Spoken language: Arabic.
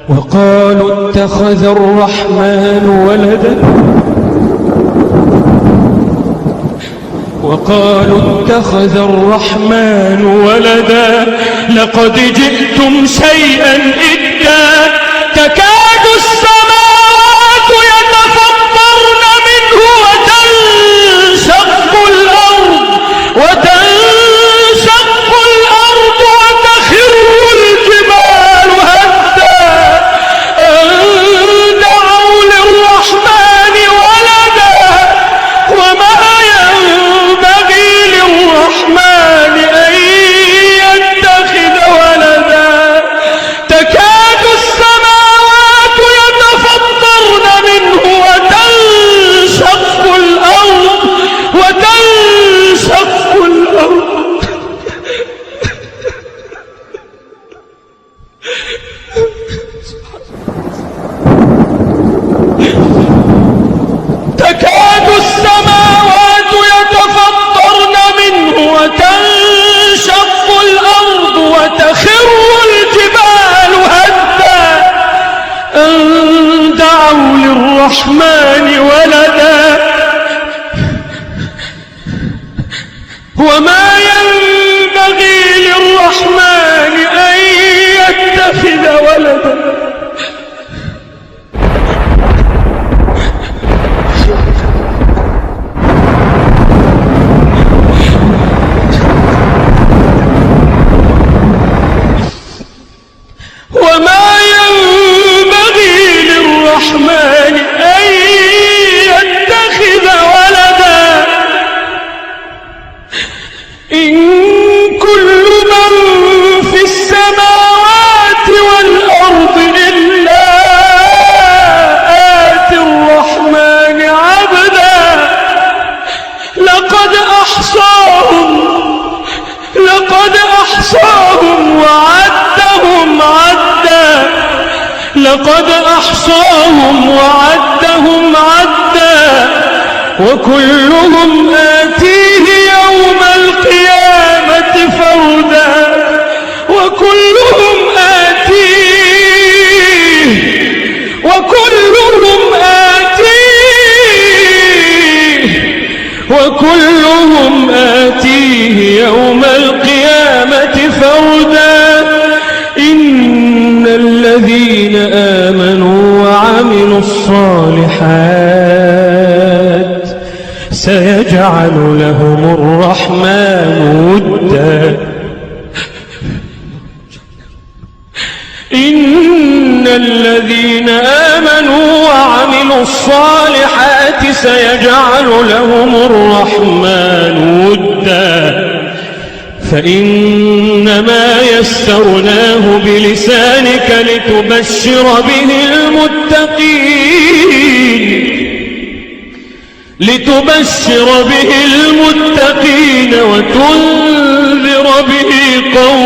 وقالوا اتخذ الرحمن ولدا وقالوا اتخذ الرحمن ولدا لقد جئتم شيئا إدا تكاد السماوات يتفطرن منه وتنشق الأرض وتخر الجبال هدا أن دعوا للرحمن ولدا وما ينبغي للرحمن أن يتخذ ولدا تكاد السماوات يتفطرن منه وتنشق الأرض تكاد السماوات يتفطرن منه وتنشق الأرض وتخر الجبال هدا أن دعوا للرحمن ولدا وما ينبغي للرحمن أن يتخذ ولدا وما ينبغي للرحمن أن يتخذ ولدا إن كل من في السماوات والأرض إلا آتي الرحمن عبدا لقد أحصاهم وعدهم عدا وكلهم آتيه يوم القيامة فردا وكلهم آتيه يوم القيامة فردا إن الذين آمنوا وعملوا الصالحات سيجعل لهم الرحمن ودا إن الذين آمنوا وعملوا الصالحات سيجعل لهم الرحمن ودا فإنما يسرناه بلسانك لتبشر به المتقين وتنذر به قوما